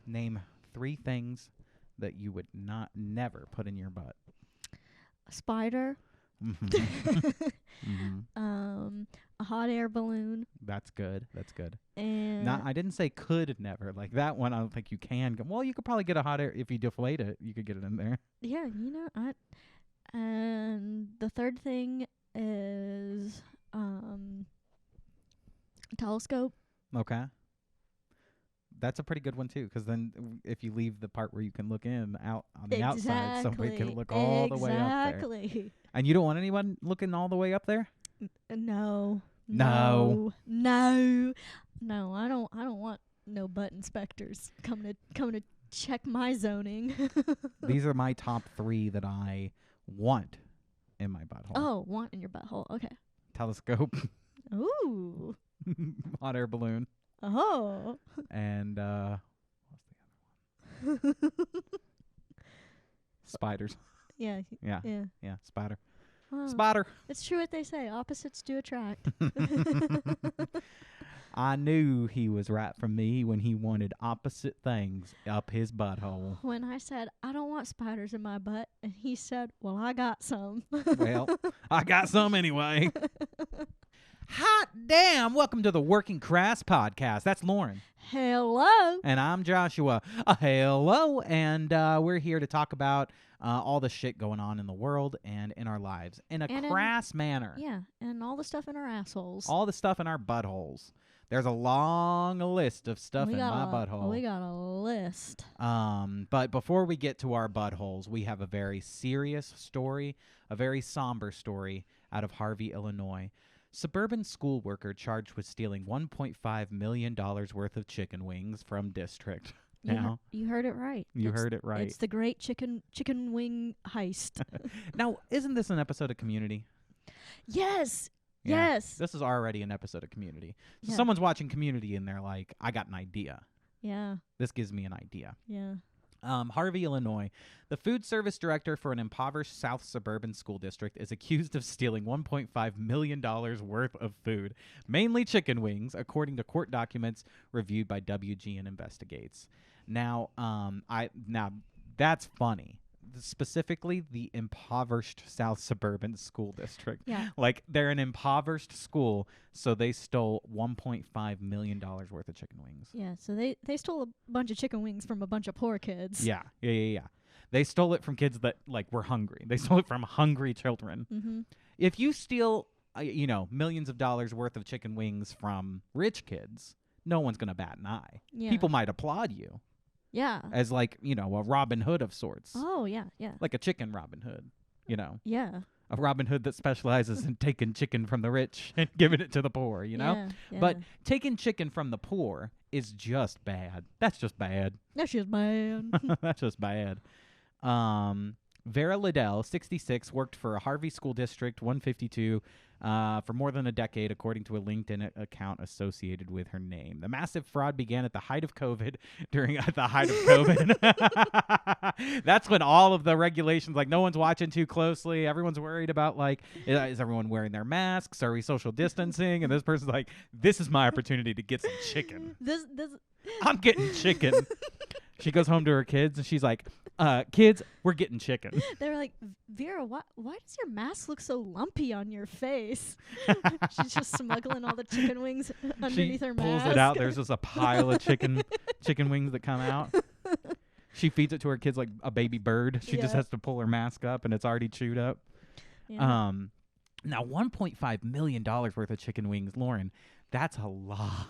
Name 3 things that you would never put in your butt. A spider. A hot air balloon. That's good. And I didn't say could never. Like that one, I don't think you can. Well, you could probably get a hot air if you deflate it. You could get it in there. yeah, and the third thing is a telescope. Okay. That's a pretty good one too, because then if you leave the part where you can look out on the outside, somebody can look all the way up there. Exactly. And you don't want anyone looking all the way up there? No. No. I don't want no butt inspectors coming to check my zoning. These are my top 3 that I want in my butthole. Oh, want in your butthole. Okay. Telescope. Ooh. Hot air balloon. Oh. And what's the other one? Spiders. Yeah. Yeah. Spider. Oh, Spider. it's true what they say. Opposites do attract. I knew he was right from me when he wanted opposite things up his butthole. When I said, I don't want spiders in my butt, and he said, well, I got some. Well, I got some anyway. Hot damn! Welcome to the Working Crass podcast. That's Lauren. Hello. And I'm Joshua. Hello. And we're here to talk about all the shit going on in the world and in our lives in a crass manner. Yeah, and all the stuff in our assholes. All the stuff in our buttholes. There's a long list of stuff in my butthole. We got a list. But before we get to our buttholes, we have a very serious story, a very somber story out of Harvey, Illinois. Suburban school worker charged with stealing $1.5 million worth of chicken wings from district. You heard it right. You heard it right. It's the great chicken wing heist. Now, isn't this an episode of Community? Yes. Yeah. Yes. This is already an episode of Community. So Yeah. someone's watching Community and they're like, I got an idea. Yeah. This gives me an idea. Yeah. Harvey, Illinois. The food service director for an impoverished South suburban school district is accused of stealing $1.5 million worth of food, mainly chicken wings, according to court documents reviewed by WGN Investigates. Now, that's funny. Specifically, the impoverished South suburban school district. Yeah. Like, they're an impoverished school, so they stole $1.5 million worth of chicken wings. Yeah. So they stole a bunch of chicken wings from a bunch of poor kids. Yeah. They stole it from kids that, were hungry. They stole it from hungry children. Mm-hmm. If you steal, millions of dollars worth of chicken wings from rich kids, no one's going to bat an eye. Yeah. People might applaud you. Yeah. As a Robin Hood of sorts. Oh, yeah. Like a chicken Robin Hood, Yeah. A Robin Hood that specializes in taking chicken from the rich and giving it to the poor, Yeah. But taking chicken from the poor is just bad. That's just bad. That's just bad. That's just bad. Vera Liddell, 66, worked for a Harvey School District 152 for more than a decade, according to a LinkedIn account associated with her name. The massive fraud began at the height of COVID. That's when all of the regulations, no one's watching too closely. Everyone's worried about, is everyone wearing their masks? Are we social distancing? And this person's like, this is my opportunity to get some chicken. I'm getting chicken. She goes home to her kids, and she's like, kids, we're getting chicken. They were like, Vera, why does your mask look so lumpy on your face? She's just smuggling all the chicken wings underneath her mask. She pulls it out. There's just a pile of chicken wings that come out. She feeds it to her kids like a baby bird. She just has to pull her mask up, and it's already chewed up. Yeah. Now, $1.5 million worth of chicken wings, Lauren, that's a lot.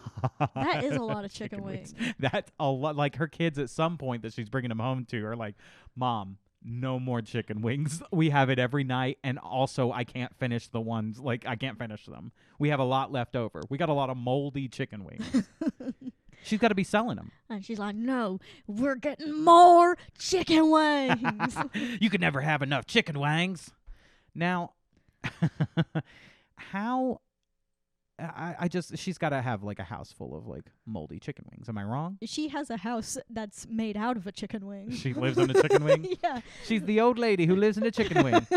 That is a lot of chicken wings. That's a lot. Like, her kids at some point that she's bringing them home to are like, Mom, no more chicken wings. We have it every night, and also I can't finish the ones. I can't finish them. We have a lot left over. We got a lot of moldy chicken wings. She's got to be selling them. And she's like, no, we're getting more chicken wings. You could never have enough chicken wings. Now, how... she's got to have a house full of moldy chicken wings. Am I wrong? She has a house that's made out of a chicken wing. She lives in a chicken wing? Yeah. She's the old lady who lives in a chicken wing.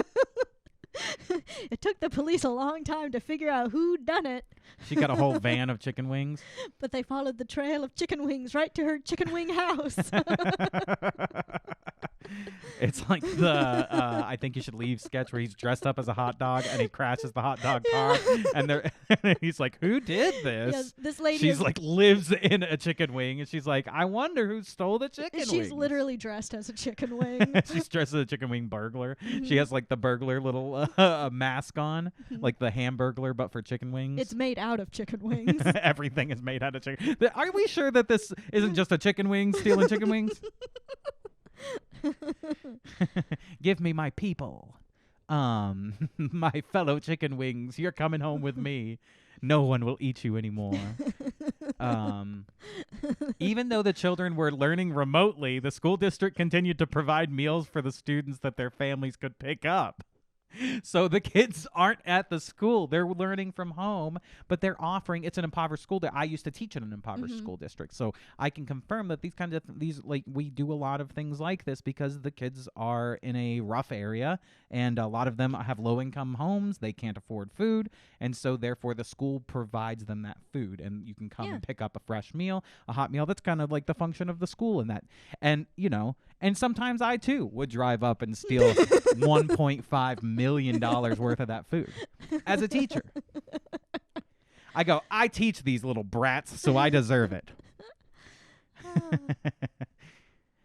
It took the police a long time to figure out who done it, She got a whole van of chicken wings. but they followed the trail of chicken wings right to her chicken wing house. It's like the I think you should leave sketch where he's dressed up as a hot dog and he crashes the hot dog car and he's like, who did this? Yeah, this lady She's is, like lives in a chicken wing and she's like, I wonder who stole the chicken wings. she's literally dressed as a chicken wing. She's dressed as a chicken wing burglar. She Mhm. has like the burglar little mask on, Mhm. like the Hamburglar but for chicken wings. It's made out of chicken wings. Everything is made out of chicken. Are we sure that this isn't just a chicken wing stealing chicken wings? Give me my people. My fellow chicken wings, you're coming home with me. No one will eat you anymore. Even though the children were learning remotely, the school district continued to provide meals for the students that their families could pick up. So the kids aren't at the school. They're learning from home, but they're offering, it's an impoverished school that I used to teach in an impoverished school district. So I can confirm that these kinds of we do a lot of things like this because the kids are in a rough area and a lot of them have low income homes. They can't afford food. And so therefore the school provides them that food and you can come and pick up a fresh meal, a hot meal. That's kind of like the function of the school and that. And, and sometimes I too would drive up and steal $1.5 million worth of that food as a teacher. I go, I teach these little brats, so I deserve it.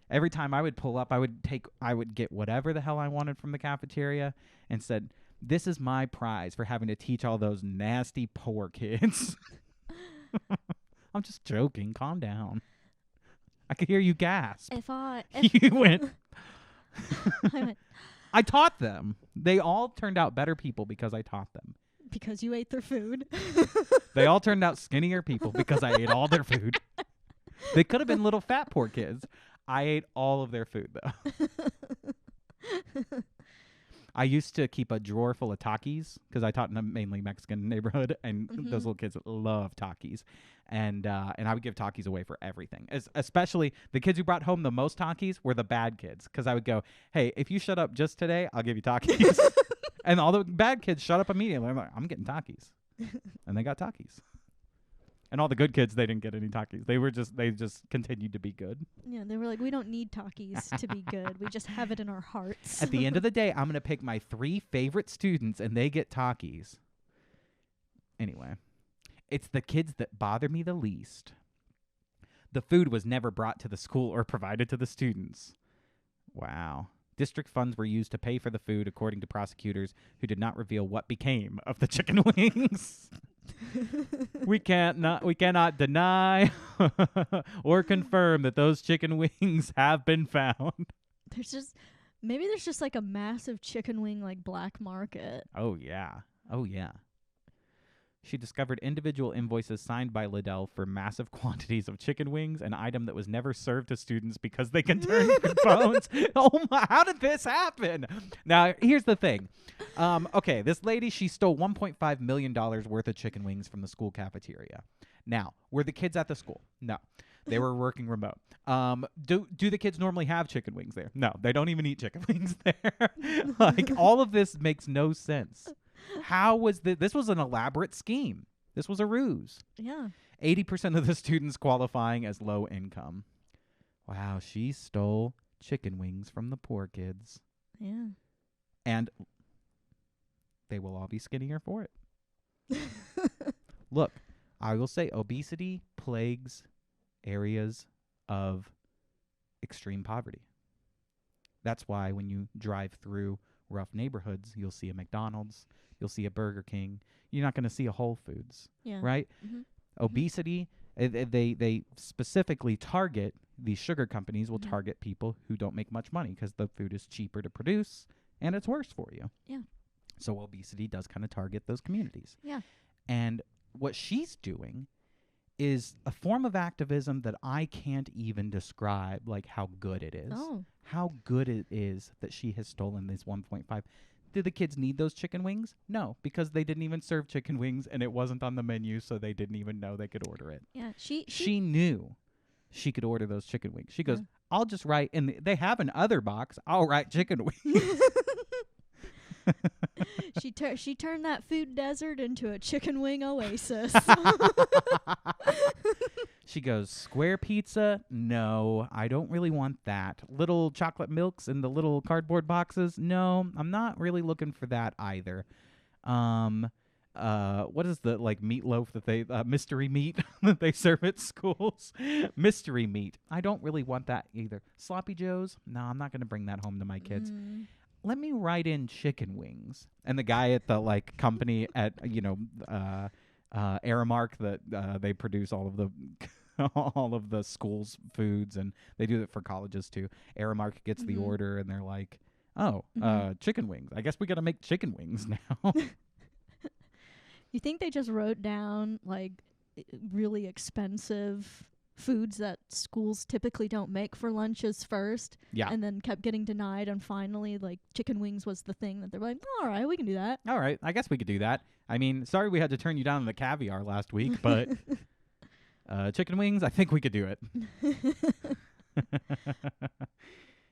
Every time I would pull up, I would get whatever the hell I wanted from the cafeteria and said, this is my prize for having to teach all those nasty poor kids. I'm just joking. Calm down. I could hear you gasp. You went. I taught them. They all turned out better people because I taught them. Because you ate their food. They all turned out skinnier people because I ate all their food. They could have been little fat poor kids. I ate all of their food, though. I used to keep a drawer full of Takis because I taught in a mainly Mexican neighborhood, and those little kids love Takis. And I would give Takis away for everything. Especially the kids who brought home the most Takis were the bad kids because I would go, hey, if you shut up just today, I'll give you Takis. And all the bad kids shut up immediately. I'm like, I'm getting Takis. And they got Takis. And all the good kids, they didn't get any Takis. They just continued to be good. Yeah, they were like, we don't need Takis to be good. We just have it in our hearts. At the end of the day, I'm going to pick my 3 favorite students, and they get Takis. Anyway, it's the kids that bother me the least. The food was never brought to the school or provided to the students. Wow. District funds were used to pay for the food, according to prosecutors who did not reveal what became of the chicken wings. We cannot deny or confirm that those chicken wings have been found. Maybe there's just like a massive chicken wing like black market. Oh yeah. She discovered individual invoices signed by Liddell for massive quantities of chicken wings, an item that was never served to students because they can turn good bones. Oh my, how did this happen? Now, here's the thing. Okay, this lady, she stole $1.5 million worth of chicken wings from the school cafeteria. Now, were the kids at the school? No. They were working remote. Do the kids normally have chicken wings there? No, they don't even eat chicken wings there. Like, all of this makes no sense. How was this was an elaborate scheme. This was a ruse. Yeah. 80% of the students qualifying as low income. Wow, she stole chicken wings from the poor kids. Yeah. And they will all be skinnier for it. Look, I will say obesity plagues areas of extreme poverty. That's why when you drive through rough neighborhoods, you'll see a McDonald's, you'll see a Burger King. You're not going to see a Whole Foods, right? Mm-hmm. Obesity, they specifically target, these sugar companies will target people who don't make much money because the food is cheaper to produce and it's worse for you. Yeah. So obesity does kind of target those communities. Yeah. And what she's doing is a form of activism that I can't even describe, like how good it is. Oh. How good it is that she has stolen this 1.5. Do the kids need those chicken wings? No, because they didn't even serve chicken wings and it wasn't on the menu, so they didn't even know they could order it. Yeah, she knew she could order those chicken wings. She goes, I'll just write they have an other box. I'll write chicken wings. She turned that food desert into a chicken wing oasis. She goes, square pizza? No, I don't really want that. Little chocolate milks in the little cardboard boxes? No, I'm not really looking for that either. What is the meatloaf that they mystery meat that they serve at schools? Mystery meat. I don't really want that either. Sloppy Joes? No, I'm not going to bring that home to my kids. Let me write in chicken wings. And the guy at the company at Aramark that they produce all of the all of the schools' foods, and they do it for colleges too. Aramark gets the order, and they're like, "Oh, chicken wings. I guess we got to make chicken wings now." You think they just wrote down really expensive foods that schools typically don't make for lunches first, Yeah. and then kept getting denied, and finally chicken wings was the thing that they're like, all right, we can do that. All right, I guess we could do that. I mean, sorry we had to turn you down on the caviar last week, but chicken wings, I think we could do it.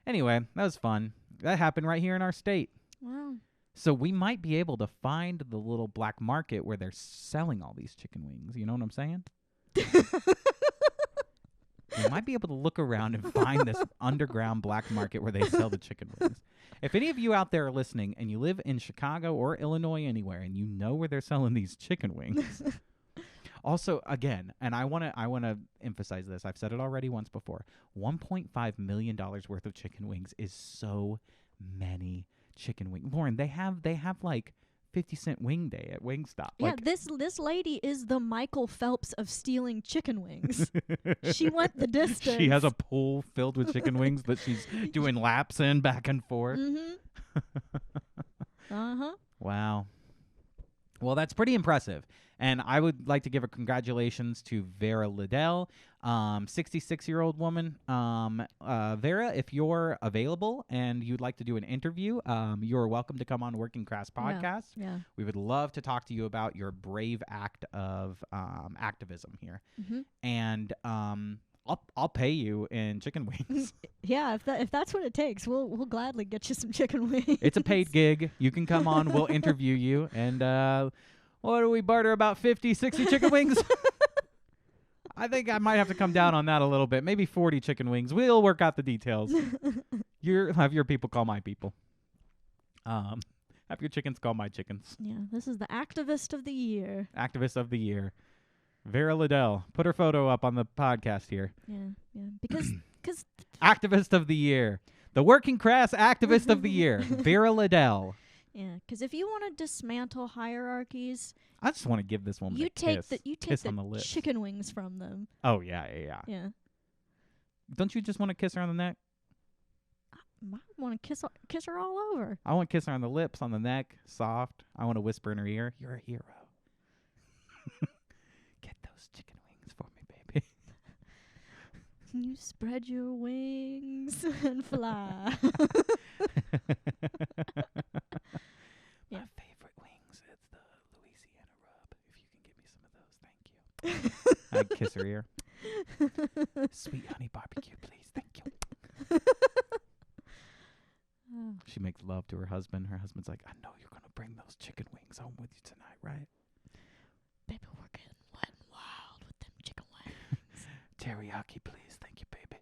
Anyway, that was fun. That happened right here in our state. Wow. So we might be able to find the little black market where they're selling all these chicken wings. You know what I'm saying? We might be able to look around and find this underground black market where they sell the chicken wings. If any of you out there are listening and you live in Chicago or Illinois anywhere and you know where they're selling these chicken wings. Also, again, and I want to emphasize this. I've said it already once before. $1.5 million worth of chicken wings is so many chicken wings. Lauren, they have 50-cent wing day at Wingstop. Yeah, this lady is the Michael Phelps of stealing chicken wings. She went the distance. She has a pool filled with chicken wings that she's doing laps in back and forth. Wow. Well, that's pretty impressive. And I would like to give a congratulations to Vera Liddell, 66-year-old woman. Vera, if you're available and you'd like to do an interview, you're welcome to come on Working Crass podcast. Yeah. We would love to talk to you about your brave act of activism here. And I'll pay you in chicken wings. Yeah, if that's what it takes, we'll gladly get you some chicken wings. It's a paid gig. You can come on. We'll interview you. And what do we barter, about 50, 60 chicken wings? I think I might have to come down on that a little bit. Maybe 40 chicken wings. We'll work out the details. Have your people call my people. Have your chickens call my chickens. Yeah, this is the activist of the year. Activist of the year. Vera Liddell. Put her photo up on the podcast here. Yeah. Because Activist of the year. The Working Crass Activist of the Year. Vera Liddell. Yeah, because if you want to dismantle hierarchies, I just want to give this woman a kiss. You take kiss the on the lips. chicken wings from them. Oh, yeah. Yeah. Don't you just want to kiss her on the neck? I want to kiss her all over. I want to kiss her on the lips, on the neck, soft. I want to whisper in her ear, "You're a hero." Get those chicken wings for me, baby. You spread your wings and fly. My favorite wings is the Louisiana rub. If you can give me some of those, thank you. I'd kiss her ear. Sweet honey barbecue, please. Thank you. She makes love to her husband. Her husband's like, "I know you're going to bring those chicken wings home with you tonight, right?" Baby, we're getting wet and wild with them chicken wings. Teriyaki, please. Thank you, baby.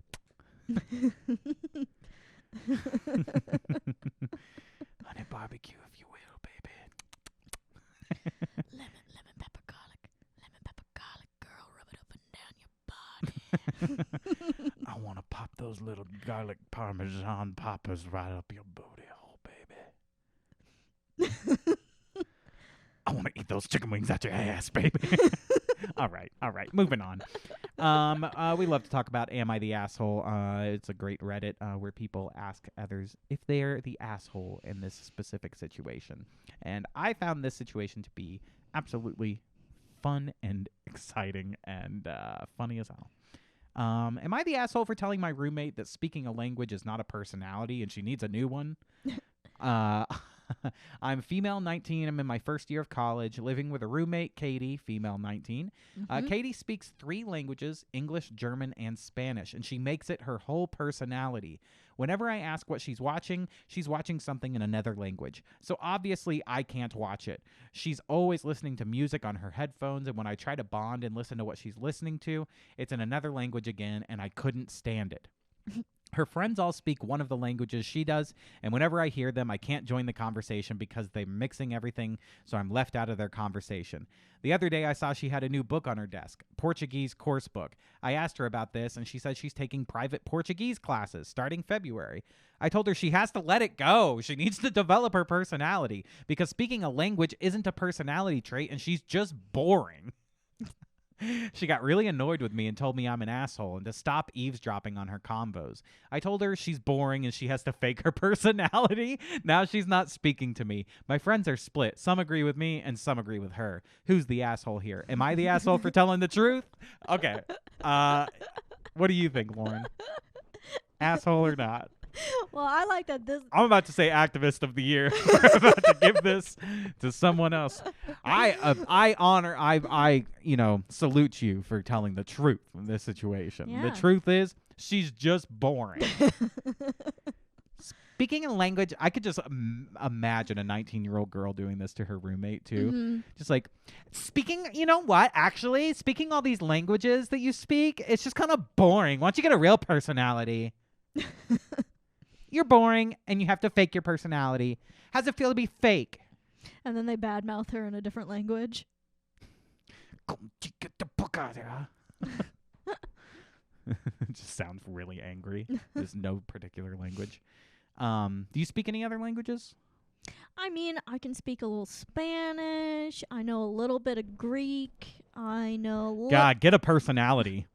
Honey barbecue, if you will, baby. lemon pepper garlic, girl, rub it up and down your body. I want to pop those little garlic parmesan poppers right up your booty hole, baby. I want to eat those chicken wings out your ass, baby. All right. Moving on. We love to talk about Am I the Asshole? It's a great Reddit where people ask others if they're the asshole in this specific situation. And I found this situation to be absolutely fun and exciting and funny as hell. Am I the asshole for telling my roommate that speaking a language is not a personality and she needs a new one? I'm female 19. I'm in my first year of college, living with a roommate, Katie, female 19. Katie speaks 3 languages, English, German, and Spanish, and she makes it her whole personality. Whenever I ask what she's watching something in another language. So obviously I can't watch it. She's always listening to music on her headphones, and when I try to bond and listen to what she's listening to, it's in another language again, and I couldn't stand it. Her friends all speak one of the languages she does, and whenever I hear them, I can't join the conversation because they're mixing everything, so I'm left out of their conversation. The other day, I saw she had a new book on her desk, Portuguese course book. I asked her about this, and she said she's taking private Portuguese classes starting February. I told her she has to let it go. She needs to develop her personality, because speaking a language isn't a personality trait, and she's just boring. She got really annoyed with me and told me I'm an asshole and to stop eavesdropping on her combos. I told her she's boring and she has to fake her personality. Now she's not speaking to me. My friends are split. Some agree with me and some agree with her. Who's the asshole here? Am I the asshole for telling the truth? Okay. What do you think, Lauren? Asshole or not? Well, I like that this. I'm about to say activist of the year. We're about to give this to someone else. I honor, salute you for telling the truth in this situation. Yeah. The truth is, she's just boring. Speaking a language, I could just imagine a 19-year-old girl doing this to her roommate too. Mm-hmm. Just like, speaking, you know what? Actually, speaking all these languages that you speak, it's just kind of boring. Why don't you get a real personality? You're boring, and you have to fake your personality. How's it feel to be fake? And then they badmouth her in a different language. Get the book out of there. It just sounds really angry. There's no particular language. Do you speak any other languages? I mean, I can speak a little Spanish. I know a little bit of Greek. I know... God, get a personality.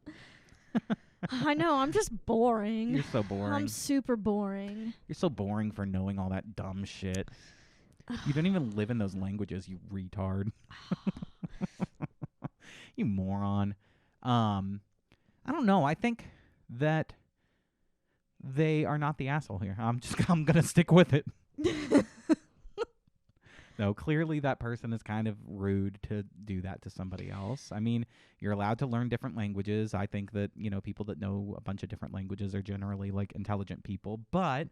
I know, I'm just boring. You're so boring. I'm super boring. You're so boring for knowing all that dumb shit. You don't even live in those languages, you retard. You moron. I don't know. I think that they are not the asshole here. I'm going to stick with it. No, clearly that person is kind of rude to do that to somebody else. I mean, you're allowed to learn different languages. I think that, people that know a bunch of different languages are generally like intelligent people, but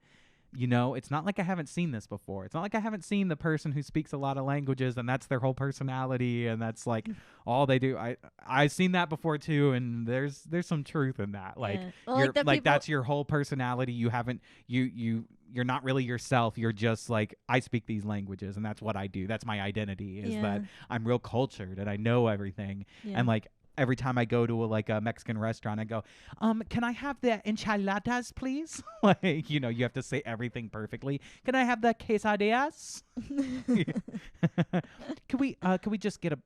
it's not like I haven't seen this before. It's not like I haven't seen the person who speaks a lot of languages and that's their whole personality and that's like all they do. I've seen that before too, and there's some truth in that. Like, yeah. Well, that's your whole personality. You haven't you're not really yourself. You're just like, I speak these languages and that's what I do. That's my identity, is that I'm real cultured and I know everything. Yeah. And like every time I go to a Mexican restaurant, I go, can I have the enchiladas, please? Like, you have to say everything perfectly. Can I have the quesadillas? Could we just get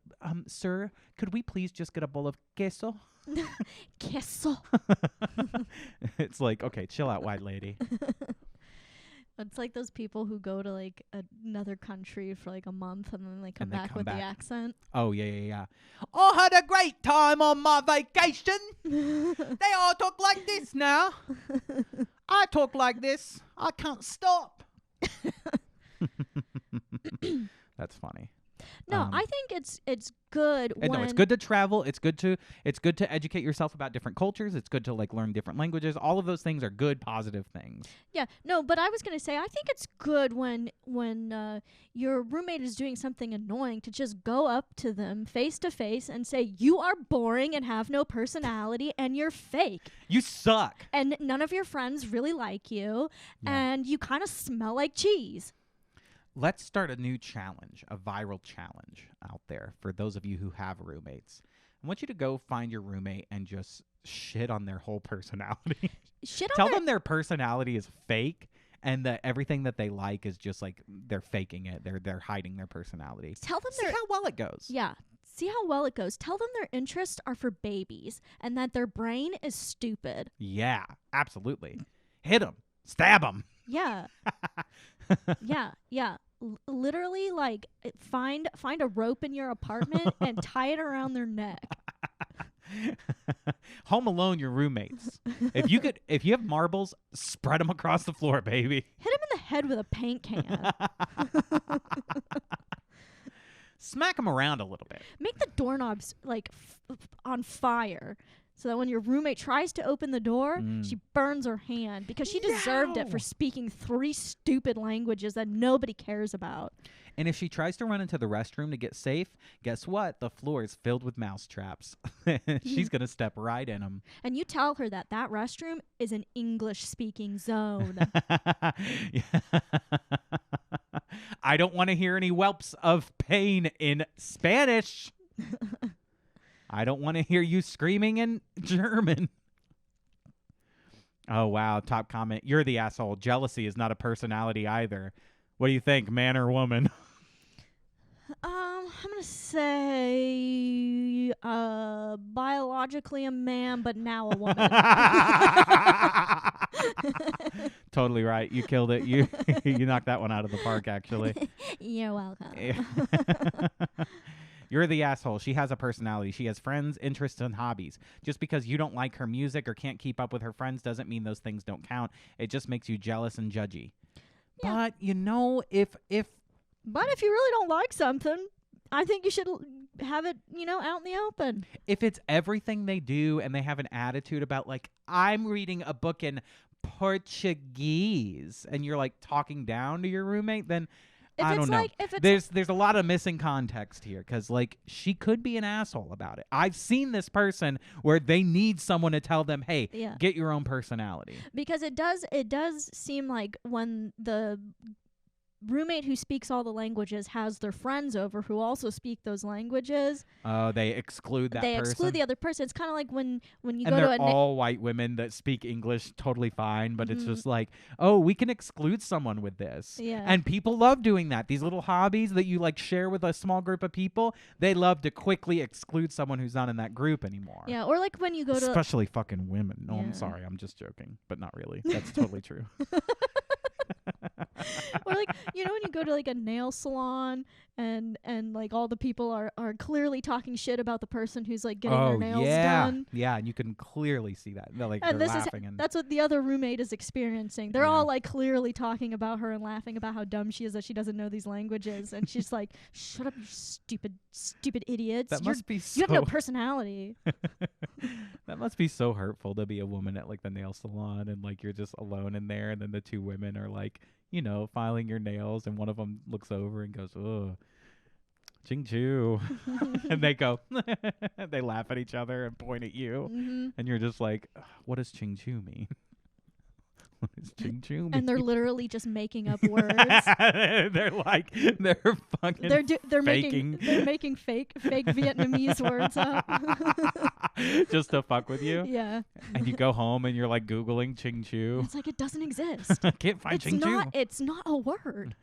sir, could we please just get a bowl of queso? Queso. It's like, okay, chill out, white lady. It's like those people who go to like another country for like a month and then they come back with the accent. Oh, yeah. I had a great time on my vacation. They all talk like this now. I talk like this. I can't stop. That's funny. No, I think it's good. No, it's good to travel. It's good to educate yourself about different cultures. It's good to like learn different languages. All of those things are good, positive things. Yeah, no, but I was gonna say I think it's good when your roommate is doing something annoying to just go up to them face to face and say, "You are boring and have no personality and you're fake. You suck. And none of your friends really like you, and you kind of smell like cheese." Let's start a new challenge, a viral challenge out there for those of you who have roommates. I want you to go find your roommate and just shit on their whole personality. Tell them their personality is fake and that everything that they like is just like they're faking it. They're hiding their personality. Tell them See how well it goes. Yeah. See how well it goes. Tell them their interests are for babies and that their brain is stupid. Yeah, absolutely. Hit them. Stab them. Yeah. Yeah. Literally, like, find a rope in your apartment and tie it around their neck. Home Alone, your roommates. If you have marbles, spread them across the floor, baby. Hit him in the head with a paint can. Smack them around a little bit. Make the doorknobs like on fire, so that when your roommate tries to open the door, she burns her hand because she deserved it for speaking 3 stupid languages that nobody cares about. And if she tries to run into the restroom to get safe, guess what? The floor is filled with mouse traps. She's going to step right in them. And you tell her that restroom is an English-speaking zone. I don't want to hear any whelps of pain in Spanish. I don't want to hear you screaming in German. Oh, wow. Top comment. You're the asshole. Jealousy is not a personality either. What do you think, man or woman? I'm going to say biologically a man, but now a woman. Totally right. You killed it. You knocked that one out of the park, actually. You're welcome. You're the asshole. She has a personality. She has friends, interests, and hobbies. Just because you don't like her music or can't keep up with her friends doesn't mean those things don't count. It just makes you jealous and judgy. Yeah. But, you know, if But if you really don't like something, I think you should have it, out in the open. If it's everything they do and they have an attitude about, like, I'm reading a book in Portuguese and you're, like, talking down to your roommate, then I don't know. There's a lot of missing context here because, like, she could be an asshole about it. I've seen this person where they need someone to tell them, hey, get your own personality. Because it does seem like when the roommate who speaks all the languages has their friends over who also speak those languages. Oh, they exclude that person? They exclude the other person. It's kind of like when you go to they're all white women that speak English totally fine, but it's just like, oh, we can exclude someone with this. Yeah. And people love doing that. These little hobbies that you, like, share with a small group of people, they love to quickly exclude someone who's not in that group anymore. Yeah, or like when you go to... Especially fucking women. No, I'm sorry. I'm just joking. But not really. That's totally true. Or like, when you go to like a nail salon and like all the people are clearly talking shit about the person who's like getting their nails done. Yeah, and you can clearly see that. They're laughing. That's what the other roommate is experiencing. They're all like clearly talking about her and laughing about how dumb she is that she doesn't know these languages. And she's like, shut up, you stupid idiots. That must be so... You have no personality. That must be so hurtful to be a woman at like the nail salon and like you're just alone in there and then the 2 women are like, filing your nails, and one of them looks over and goes, "Oh, Ching Chu," and they go, they laugh at each other and point at you, and you're just like, "What does Ching Chu mean?" What does Ching Chu mean? And they're literally just making up words. They're fucking they're making fake Vietnamese words up. Just to fuck with you? Yeah. And you go home and you're like Googling Ching Chu. It's like it doesn't exist. I can't find Ching Chu. It's not a word.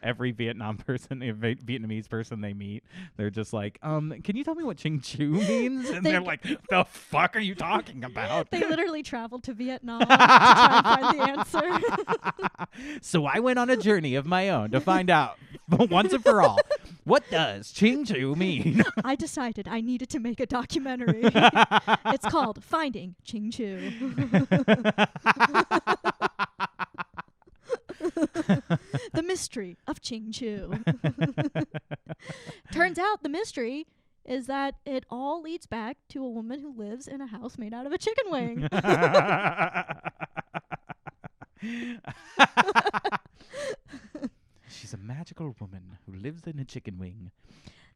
Every Vietnamese person they meet, they're just like, can you tell me what Ching Chu means? And they're like, the fuck are you talking about? They literally traveled to Vietnam to try and find the answer. So I went on a journey of my own to find out once and for all, what does Ching Chu mean? I decided I needed to make a documentary. It's called Finding Ching Chu. The mystery of Ching Chu. Turns out the mystery is that it all leads back to a woman who lives in a house made out of a chicken wing. She's a magical woman who lives in a chicken wing.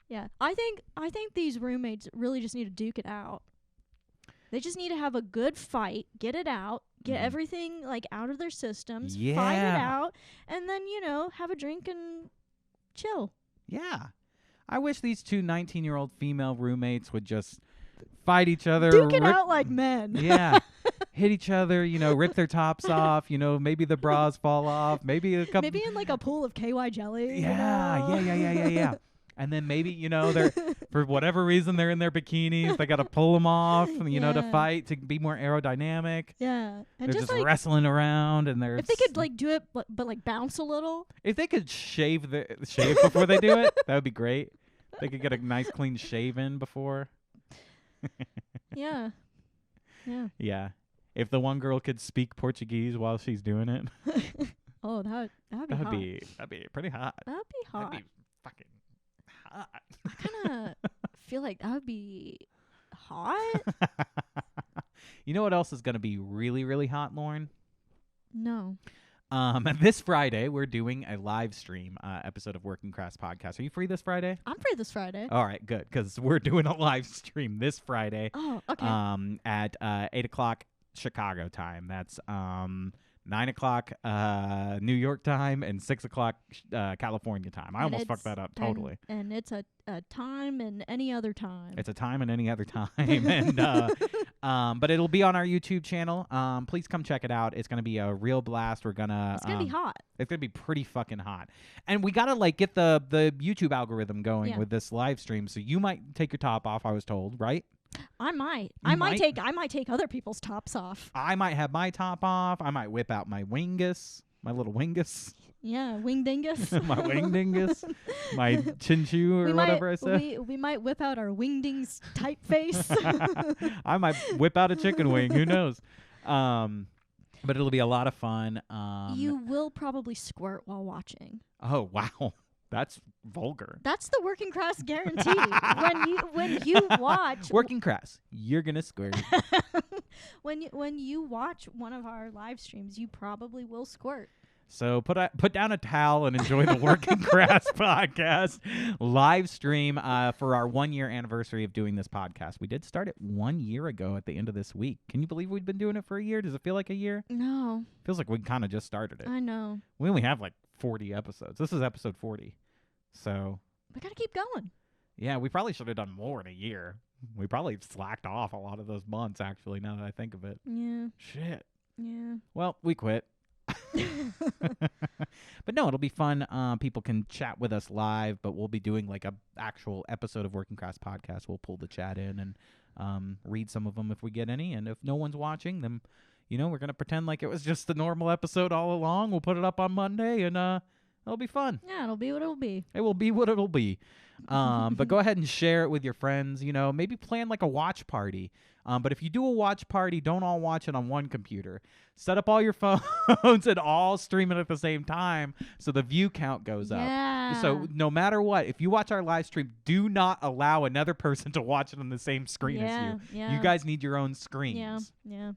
Yeah, I think these roommates really just need to duke it out. They just need to have a good fight, get it out, get everything like out of their systems, fight it out, and then, have a drink and chill. Yeah. I wish these 2 19-year-old female roommates would just fight each other. Duke it out like men. Yeah. Hit each other, rip their tops off, maybe the bras fall off, maybe a couple. Maybe in like a pool of KY jelly. Yeah. And then maybe, they're for whatever reason they're in their bikinis. They got to pull them off, to fight to be more aerodynamic. Yeah, and they're just like, wrestling around, and they're. If they could like do it, but like bounce a little. If they could shave before they do it, that would be great. They could get a nice clean shave in before. Yeah. Yeah. Yeah. If the one girl could speak Portuguese while she's doing it, Oh, that'd be hot. that'd be pretty hot. That'd be hot. That'd be fucking hot. I kind of feel like that would be hot. You know what else is gonna be really, really hot, Lauren? No. This Friday we're doing a live stream episode of Working Crass Podcast. Are you free this Friday? I'm free this Friday. All right, good, because we're doing a live stream this Friday. Oh, okay. At 8:00 Chicago time. That's 9:00 New York time and 6:00 California time. I And almost fucked that up totally. And it's a time and any other time. It's a time and any other time, and but it'll be on our YouTube channel. Please come check it out. It's gonna be a real blast. We're gonna. It's gonna be hot. It's gonna be pretty fucking hot, and we gotta like get the YouTube algorithm going with this live stream. So you might take your top off. I was told, right? I might. You I might take other people's tops off. I might have my top off. I might whip out my wingus, my little wingus. Yeah, wing dingus. My wing dingus, my chinchu or whatever I said. We might whip out our wingdings typeface. I might whip out a chicken wing. Who knows? But it'll be a lot of fun. You will probably squirt while watching. Oh wow, that's vulgar. That's the Working Crass guarantee. when you watch Working Crass, you're gonna squirt. when you watch one of our live streams, you probably will squirt. So put down a towel and enjoy the Working Crass Podcast live stream for our 1 year anniversary of doing this podcast. We did start it 1 year ago at the end of this week. Can you believe we've been doing it for a year? Does it feel like a year? No. Feels like we kind of just started it. I know. We only have like 40 episodes. This is episode 40. So we gotta keep going. Yeah, we probably should have done more in a year. We probably slacked off a lot of those months, actually, now that I think of it. Yeah. Shit. Yeah. Well, we quit. But no, it'll be fun. People can chat with us live, but we'll be doing like a actual episode of Working Class Podcast. We'll pull the chat in and read some of them if we get any. And if no one's watching, then we're gonna pretend like it was just the normal episode all along. We'll put it up on Monday, and it'll be fun. Yeah, it'll be what it'll be. It will be what it'll be. But go ahead and share it with your friends. Maybe plan like a watch party. But if you do a watch party, don't all watch it on one computer. Set up all your phones and all stream it at the same time so the view count goes up. Yeah. So no matter what, if you watch our live stream, do not allow another person to watch it on the same screen as you. Yeah. You guys need your own screens. Yeah.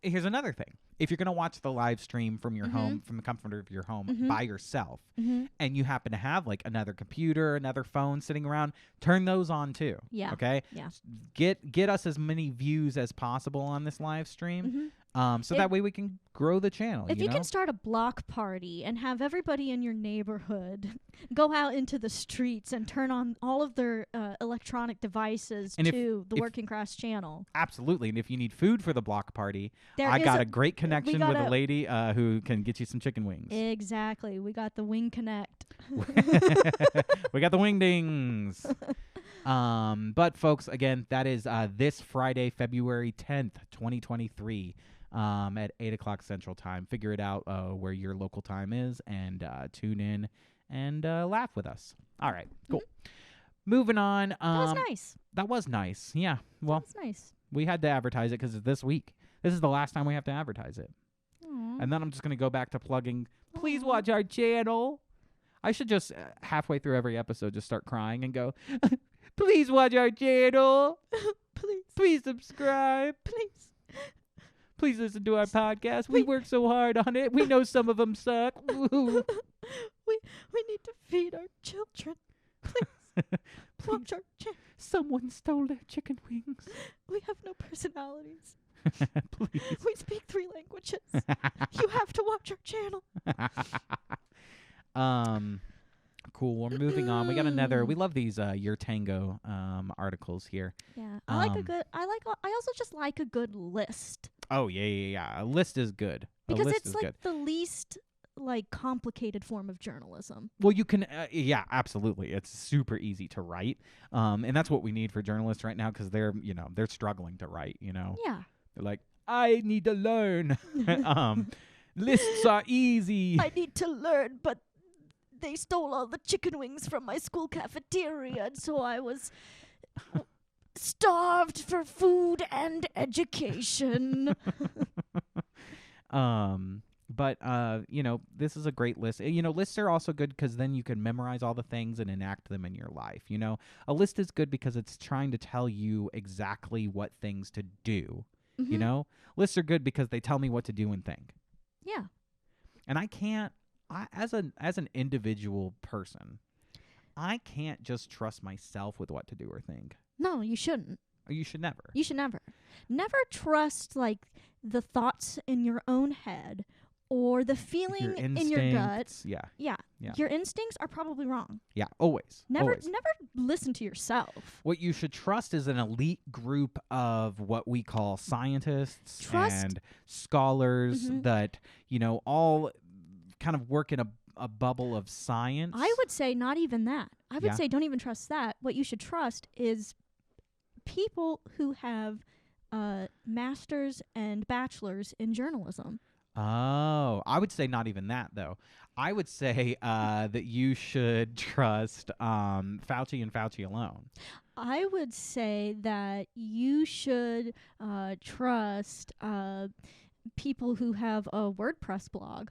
Here's another thing. If you're going to watch the live stream from your home, from the comfort of your home by yourself, and you happen to have like another computer, another phone sitting around, turn those on too. Yeah. Okay? Yeah. Get us as many views as possible on this live stream. So that way we can grow the channel. If you can start a block party and have everybody in your neighborhood go out into the streets and turn on all of their electronic devices to the Working Crass channel. Absolutely. And if you need food for the block party, I I got a great connection with a lady who can get you some chicken wings. Exactly. We got the Wing Connect. We got the wingdings. But folks, again, that is this Friday, February 10th, 2023. At 8:00 Central Time. Figure it out where your local time is and tune in and laugh with us. All right, cool. Moving on. That was nice. That was nice. Yeah. Well, that was nice. We had to advertise it because it's this week. This is the last time we have to advertise it. Aww. And then I'm just going to go back to plugging. Please watch our channel. I should just halfway through every episode just start crying and go, please watch our channel. Please subscribe. Please listen to our podcast. We work so hard on it. We know some of them suck. We need to feed our children. Please watch our channel. Someone stole their chicken wings. We have no personalities. Please. We speak 3 languages. You have to watch our channel. Cool. We're moving on. We got another. We love these Your Tango articles here. Yeah, I also just like a good list. Oh yeah. A list is good. Because it's like the least complicated form of journalism. Well, you can, yeah, absolutely. It's super easy to write, and that's what we need for journalists right now because they're struggling to write. Yeah. They're like, I need to learn. Lists are easy. I need to learn, but they stole all the chicken wings from my school cafeteria, and so I was starved for food and education. But this is a great list. Lists are also good because then you can memorize all the things and enact them in your life. A list is good because it's trying to tell you exactly what things to do. Mhm. Lists are good because they tell me what to do and think. Yeah. And as an individual person, I can't just trust myself with what to do or think. No, you shouldn't. Or you should never. You should never. Never trust the thoughts in your own head or the feeling in your gut. Yeah. Yeah. Your instincts are probably wrong. Yeah, always. Never Always. listen to yourself. What you should trust is an elite group of what we call scientists and scholars that, all kind of work in a bubble of science. I would say not even that. I would say don't even trust that. What you should trust is people who have masters and bachelors in journalism. Oh, I would say not even that, though. I would say that you should trust Fauci and Fauci alone. I would say that you should trust people who have a WordPress blog.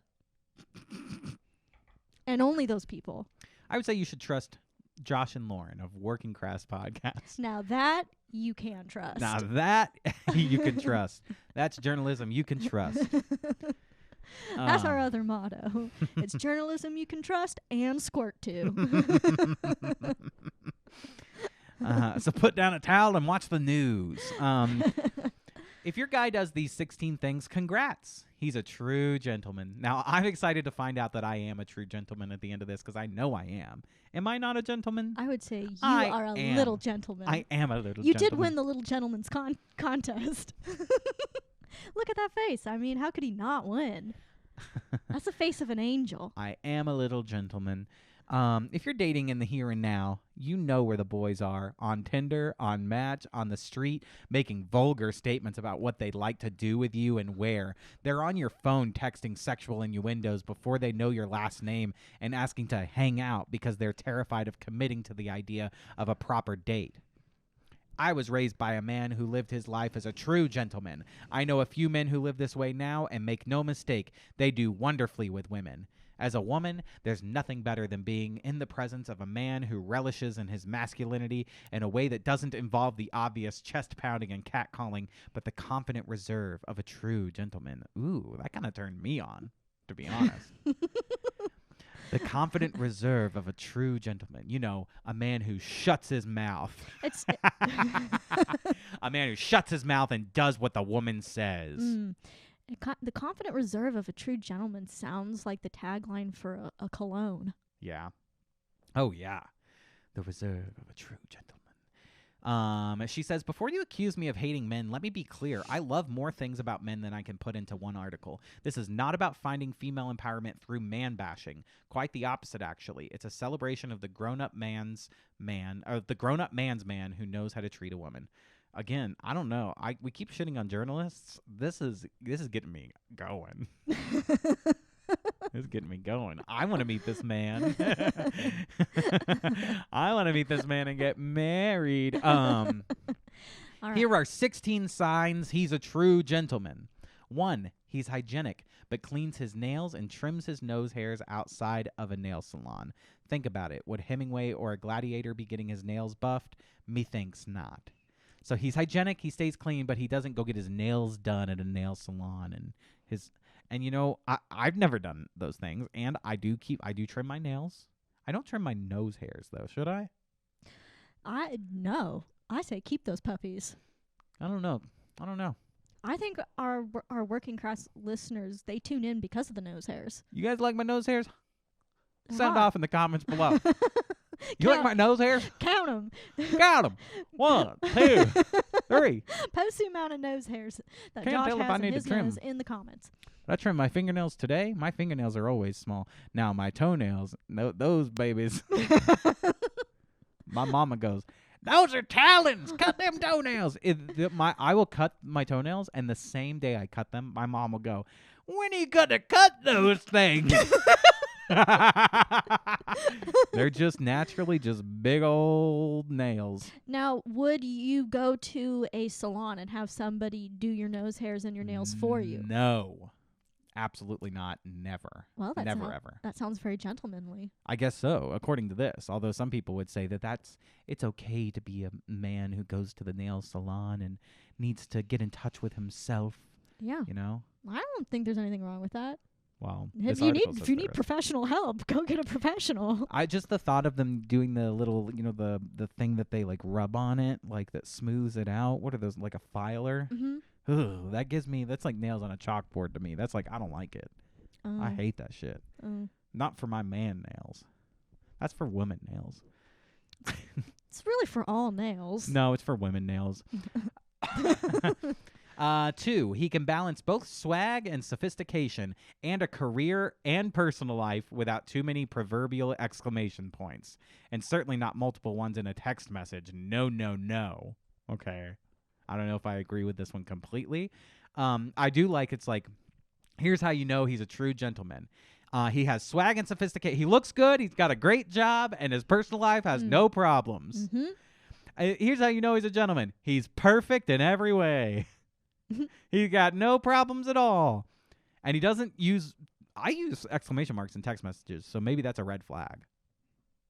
And only those people. I would say you should trust Josh and Lauren of Working Crass Podcast. Now that you can trust. Now that you can trust. That's journalism you can trust. That's our other motto. It's journalism you can trust and squirt to. So put down a towel and watch the news. If your guy does these 16 things, congrats. He's a true gentleman. Now, I'm excited to find out that I am a true gentleman at the end of this because I know I am. Am I not a gentleman? I would say you are a little gentleman. I am a little gentleman. You did win the Little Gentleman's contest. Look at that face. I mean, how could he not win? That's the face of an angel. I am a little gentleman. If you're dating in the here and now, you know where the boys are. On Tinder, on Match, on the street, making vulgar statements about what they'd like to do with you and where. They're on your phone texting sexual innuendos before they know your last name and asking to hang out because they're terrified of committing to the idea of a proper date. I was raised by a man who lived his life as a true gentleman. I know a few men who live this way now, and make no mistake, they do wonderfully with women. As a woman, there's nothing better than being in the presence of a man who relishes in his masculinity in a way that doesn't involve the obvious chest-pounding and catcalling, but the confident reserve of a true gentleman. Ooh, that kind of turned me on, to be honest. The confident reserve of a true gentleman. A man who shuts his mouth. A man who shuts his mouth and does what the woman says. The confident reserve of a true gentleman sounds like the tagline for a cologne. Yeah. Oh, yeah. The reserve of a true gentleman. She says, before you accuse me of hating men, let me be clear. I love more things about men than I can put into one article. This is not about finding female empowerment through man bashing. Quite the opposite, actually. It's a celebration of the grown-up man's man who knows how to treat a woman. Again, I don't know. We keep shitting on journalists. This is getting me going. This is getting me going. I want to meet this man. I want to meet this man and get married. All right. Here are 16 signs he's a true gentleman. 1, he's hygienic, but cleans his nails and trims his nose hairs outside of a nail salon. Think about it. Would Hemingway or a gladiator be getting his nails buffed? Methinks not. So he's hygienic, he stays clean, but he doesn't go get his nails done at a nail salon. I've never done those things, and I do trim my nails. I don't trim my nose hairs though, should I? No. I say keep those puppies. I don't know. I think our Working Crass listeners, they tune in because of the nose hairs. You guys like my nose hairs? Sound off in the comments below. You like my nose hairs? Count them. Count them. 1, 2, 3. Post the amount of nose hairs that Can't Josh tell if has I in need to his trim. nose in the comments. Did I trim my fingernails today? My fingernails are always small. Now my toenails, those babies. My mama goes, those are talons. Cut them toenails. I will cut my toenails, and the same day I cut them, my mom will go, when are you gonna cut those things? They're just naturally just big old nails. Now, would you go to a salon and have somebody do your nose hairs and your nails for you? No. Absolutely not. Never. Well, Never, ever. That sounds very gentlemanly. I guess so, according to this. Although some people would say that it's okay to be a man who goes to the nail salon and needs to get in touch with himself. Yeah. You know? I don't think there's anything wrong with that. Well, If you need professional help, go get a professional. I just the thought of them doing the little, the thing that they like rub on it, like that smooths it out. What are those, like a filer? Mm-hmm. Ugh, that's like nails on a chalkboard to me. That's like, I don't like it. I hate that shit. Not for my man nails. That's for women nails. It's really for all nails. No, it's for women nails. 2, he can balance both swag and sophistication and a career and personal life without too many proverbial exclamation points. And certainly not multiple ones in a text message. No, no, no. Okay. I don't know if I agree with this one completely. I do like, it's like, here's how you know he's a true gentleman. He has swag and sophistication. He looks good. He's got a great job, and his personal life has no problems. Mm-hmm. Here's how you know he's a gentleman. He's perfect in every way. He's got no problems at all. And he doesn't use... I use exclamation marks in text messages, so maybe that's a red flag.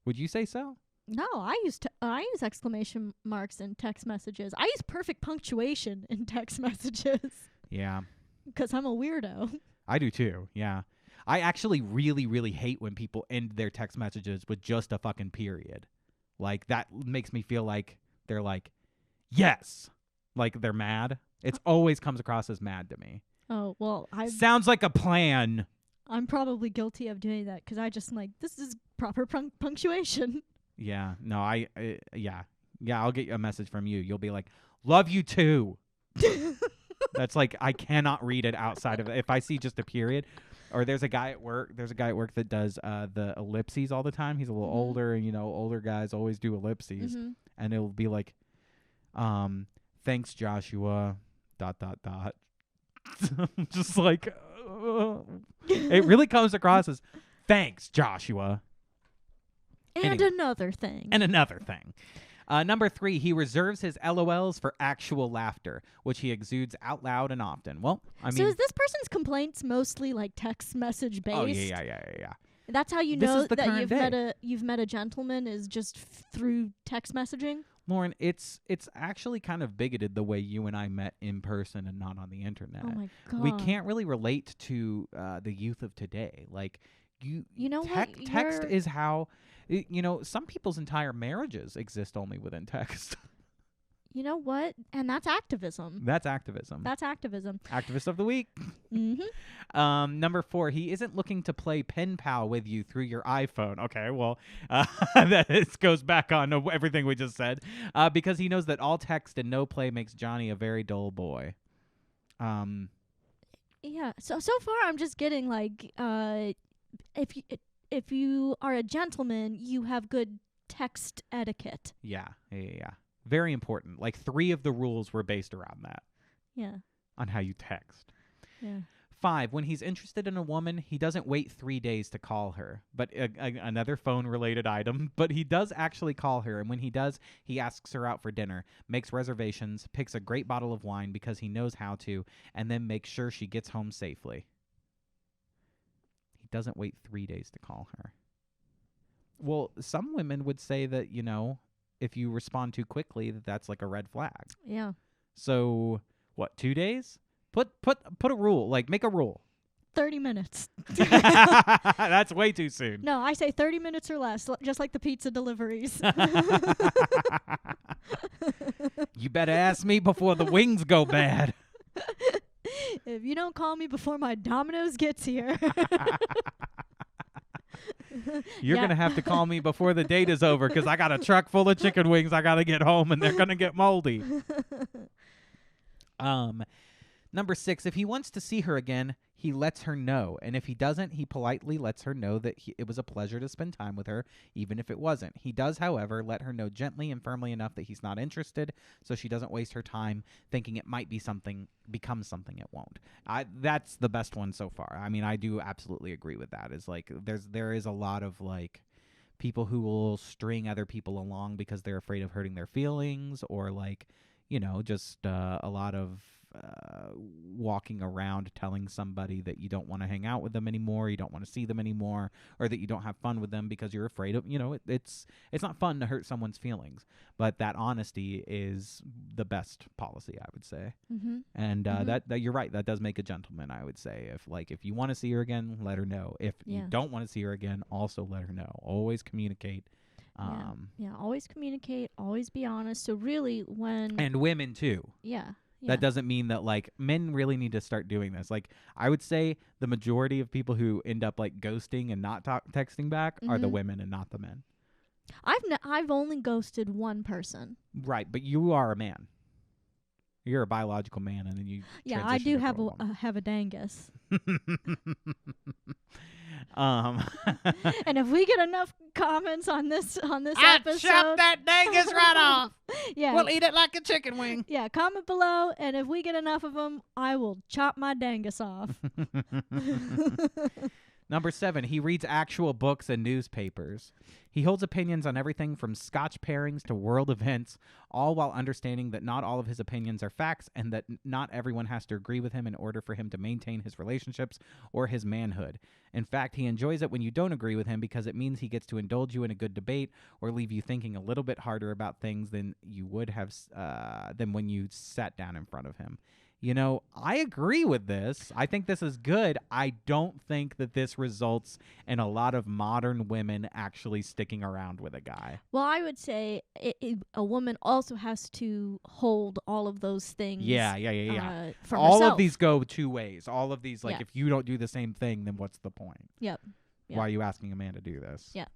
Would you say so? No, I use exclamation marks in text messages. I use perfect punctuation in text messages. Yeah. Because I'm a weirdo. I do too, yeah. I actually really, really hate when people end their text messages with just a fucking period. Like, that makes me feel like they're like, yes! Like, they're mad. It always comes across as mad to me. Oh, well, Sounds like a plan. I'm probably guilty of doing that because I just like, this is proper punctuation. Yeah, no, yeah, I'll get a message from you. You'll be like, love you too. That's like, I cannot read it outside of it. If I see just a period, or there's a guy at work that does the ellipses all the time. He's a little older, and older guys always do ellipses, and it'll be like, thanks Joshua, ... Just like, it really comes across as, thanks Joshua. And anyway. another thing. Number 3, he reserves his LOLs for actual laughter, which he exudes out loud and often. Well, I mean... So is this person's complaints mostly like text message based? Oh, yeah. That's how you This know is the that current you've met a gentleman is just through text messaging? Lauren, it's actually kind of bigoted the way you and I met in person and not on the internet. Oh my God. We can't really relate to the youth of today. Like, you know text is how... some people's entire marriages exist only within text. You know what? And that's activism. That's activism. Activist of the week. Mm-hmm. Number 4, he isn't looking to play pen pal with you through your iPhone. Okay, well, this goes back on to everything we just said. Because he knows that all text and no play makes Johnny a very dull boy. Yeah. So far, I'm just getting like, if you are a gentleman, you have good text etiquette. Yeah. Very important. Like 3 of the rules were based around that. Yeah. On how you text. Yeah. 5, when he's interested in a woman, he doesn't wait 3 days to call her. But another phone-related item. But he does actually call her, and when he does, he asks her out for dinner, makes reservations, picks a great bottle of wine because he knows how to, and then makes sure she gets home safely. He doesn't wait 3 days to call her. Well, some women would say that, if you respond too quickly, that's like a red flag. Yeah. So, what, 2 days? Put a rule, like make a rule. 30 minutes. That's way too soon. No, I say 30 minutes or less, just like the pizza deliveries. You better ask me before the wings go bad. If you don't call me before my Domino's gets here. You're going to have to call me before the date is over because I got a truck full of chicken wings I got to get home and they're going to get moldy. Number 6, if he wants to see her again, he lets her know. And if he doesn't, he politely lets her know that it was a pleasure to spend time with her, even if it wasn't. He does, however, let her know gently and firmly enough that he's not interested, so she doesn't waste her time thinking it might become something it won't. That's the best one so far. I mean, I do absolutely agree with that. Is like there is a lot of like people who will string other people along because they're afraid of hurting their feelings, or like, just a lot of walking around telling somebody that you don't want to hang out with them anymore, you don't want to see them anymore, or that you don't have fun with them because you're afraid of, it's not fun to hurt someone's feelings. But that honesty is the best policy, I would say. Mm-hmm. And that you're right, that does make a gentleman, I would say. If you want to see her again, let her know. If you don't want to see her again, also let her know. Always communicate. Always communicate, always be honest. So really and women too. Yeah. That doesn't mean that, like, men really need to start doing this. Like, I would say the majority of people who end up, like, ghosting and not texting back are the women and not the men. I've only ghosted one person. Right, but you are a man. You're a biological man, and then you I do have a dangus. And if we get enough comments on this episode, chop that dangus right off. Yeah, we'll eat it like a chicken wing. Yeah, comment below, and if we get enough of them, I will chop my dangus off. Number 7, he reads actual books and newspapers. He holds opinions on everything from Scotch pairings to world events, all while understanding that not all of his opinions are facts and that not everyone has to agree with him in order for him to maintain his relationships or his manhood. In fact, he enjoys it when you don't agree with him because it means he gets to indulge you in a good debate or leave you thinking a little bit harder about things than you would have than when you sat down in front of him. I agree with this. I think this is good. I don't think that this results in a lot of modern women actually sticking around with a guy. Well, I would say a woman also has to hold all of those things. Yeah. For all herself. of these go two ways. All of these, if you don't do the same thing, then what's the point? Yep. Why are you asking a man to do this? Yep.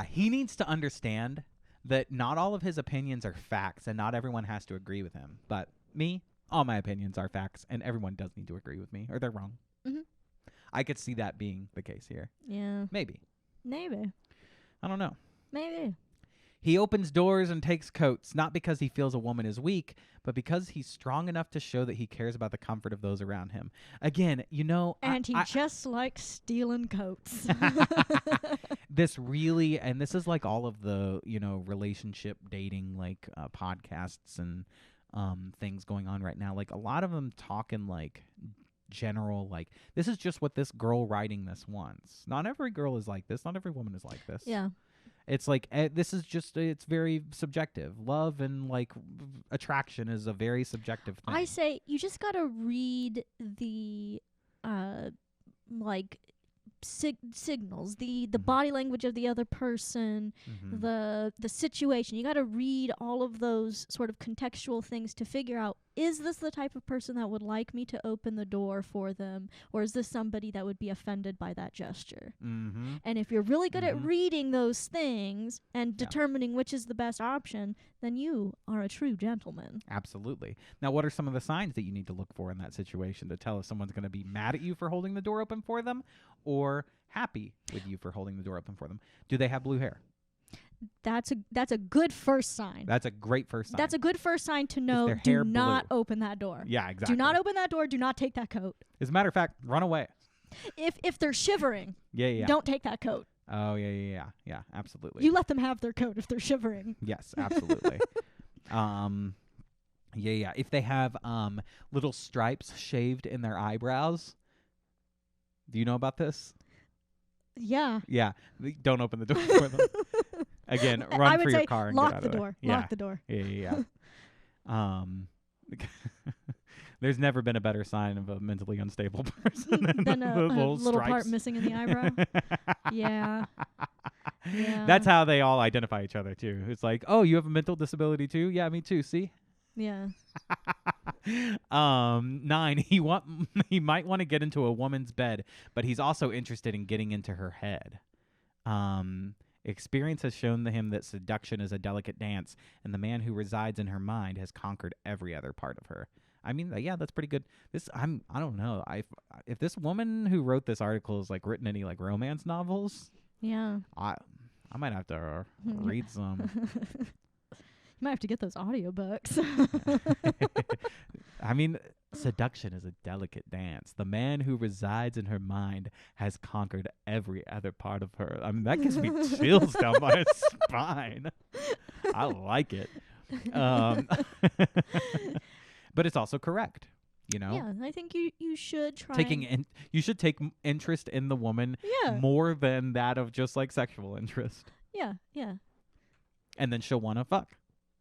He needs to understand that not all of his opinions are facts and not everyone has to agree with him. But me, all my opinions are facts and everyone does need to agree with me or they're wrong. Mm-hmm. I could see that being the case here. Yeah. Maybe. I don't know. Maybe. He opens doors and takes coats, not because he feels a woman is weak, but because he's strong enough to show that he cares about the comfort of those around him. Again, And he just likes stealing coats. This is like all of the, relationship dating, like podcasts and things going on right now. Like a lot of them talk in like general, like this is just what this girl writing this wants. Not every girl is like this. Not every woman is like this. Yeah. It's like this is just it's very subjective. Love and like attraction is a very subjective thing. I say you just gotta read the signals, the body language of the other person, the situation. You got to read all of those sort of contextual things to figure out, is this the type of person that would like me to open the door for them, or is this somebody that would be offended by that gesture? And if you're really good at reading those things and determining which is the best option, then you are a true gentleman. Absolutely. Now, what are some of the signs that you need to look for in that situation to tell if someone's going to be mad at you for holding the door open for them or happy with you for holding the door open for them? Do they have blue hair? That's a good first sign. That's a great first sign. That's a good first sign to know. Do not open that door. Yeah, exactly. Do not open that door. Do not take that coat. As a matter of fact, run away. If they're shivering, don't take that coat. Oh, yeah, absolutely. You let them have their coat if they're shivering. Yes, absolutely. If they have little stripes shaved in their eyebrows. Do you know about this? Yeah. Yeah. Don't open the door for them. Again, run for your car and lock get out the of there. door. Yeah. Lock the door. Yeah. There's never been a better sign of a mentally unstable person than a little part missing in the eyebrow. Yeah. That's how they all identify each other too. It's like, oh, you have a mental disability too? Yeah, me too. See? Yeah. 9, he might want to get into a woman's bed, but he's also interested in getting into her head. Experience has shown him that seduction is a delicate dance, and the man who resides in her mind has conquered every other part of her. I mean, yeah, that's pretty good. I don't know. If this woman who wrote this article is like written any like romance novels, Yeah. I might have to read some. You might have to get those audiobooks. I mean, seduction is a delicate dance. The man who resides in her mind has conquered every other part of her. I mean, that gives me chills down my spine. I like it. But it's also correct, you know? Yeah, I think you should try. You should take interest in the woman Yeah. more than that of just like sexual interest. Yeah, yeah. And then she'll want to fuck,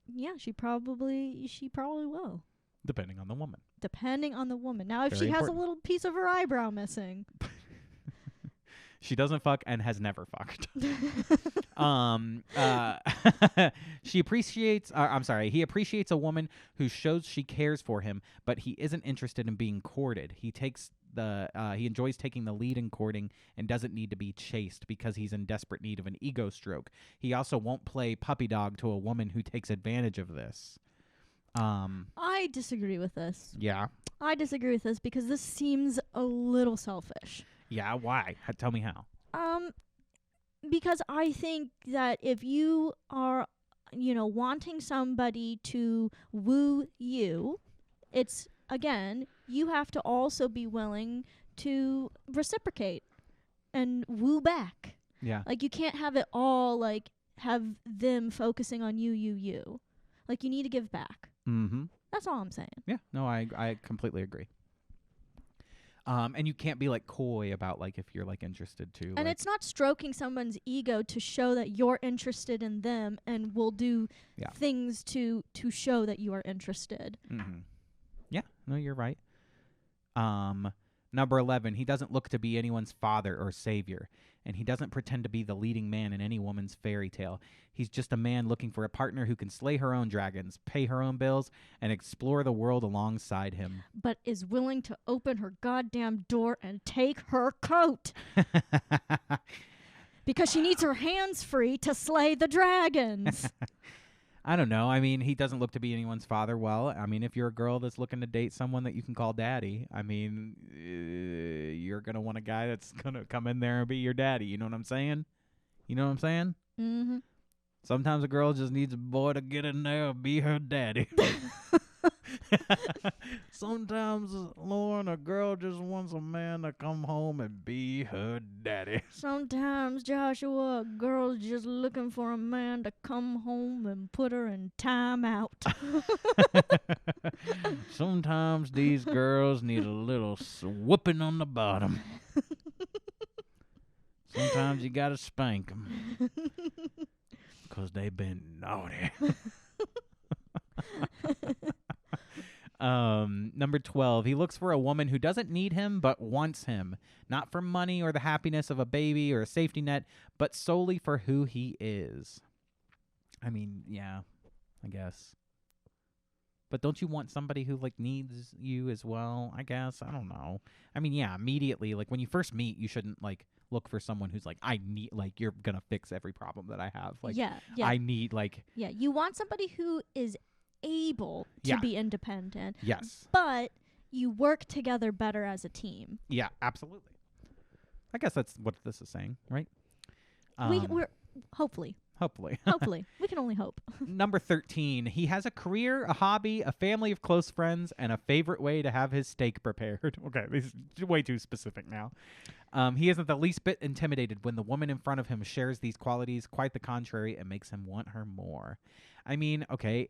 Yeah, she probably will. depending on the woman. Depending on the woman. Now, if Very she has important. a little piece of her eyebrow missing. She doesn't fuck and has never fucked. He appreciates a woman who shows she cares for him, but he isn't interested in being courted. He enjoys taking the lead in courting and doesn't need to be chased because he's in desperate need of an ego stroke. He also won't play puppy dog to a woman who takes advantage of this. I disagree with this. Yeah. I disagree with this because this seems a little selfish. Yeah, why? Tell me how. Because I think that if you are, wanting somebody to woo you, it's, again, you have to also be willing to reciprocate and woo back. Yeah. Like, you can't have it all, like, have them focusing on you. Like, you need to give back. Mm-hmm. That's all I'm saying. Yeah. No, I completely agree. And you can't be like coy about like if you're like interested too. And like, it's not stroking someone's ego to show that you're interested in them and will do things to show that you are interested. Mm-hmm. Yeah, no, you're right. Number 11, he doesn't look to be anyone's father or savior, and he doesn't pretend to be the leading man in any woman's fairy tale. He's just a man looking for a partner who can slay her own dragons, pay her own bills, and explore the world alongside him. But is willing to open her goddamn door and take her coat. Because she needs her hands free to slay the dragons. I don't know. I mean, he doesn't look to be anyone's father. Well, I mean, if you're a girl that's looking to date someone that you can call daddy, I mean, you're going to want a guy that's going to come in there and be your daddy. You know what I'm saying? Mm-hmm. Sometimes a girl just needs a boy to get in there and be her daddy. Sometimes, Lauren, a girl just wants a man to come home and be her daddy. Sometimes, Joshua, a girl's just looking for a man to come home and put her in timeout. Sometimes these girls need a little whooping on the bottom. Sometimes you gotta spank them. Because they've been naughty. Number 12, he looks for a woman who doesn't need him but wants him, not for money or the happiness of a baby or a safety net, but solely for who he is. I mean, yeah, I guess. But don't you want somebody who like needs you as well? I guess. I don't know. I mean, yeah, immediately, like when you first meet, you shouldn't like look for someone who's like, I need, like, you're gonna fix every problem that I have. Like, yeah. I need, like, Yeah, you want somebody who is able to be independent. Yes. But you work together better as a team. Yeah, absolutely. I guess that's what this is saying, right? We're hopefully. Hopefully. We can only hope. Number 13, he has a career, a hobby, a family of close friends, and a favorite way to have his steak prepared. Okay, this is way too specific now. He isn't the least bit intimidated when the woman in front of him shares these qualities. Quite the contrary, it makes him want her more. I mean, okay,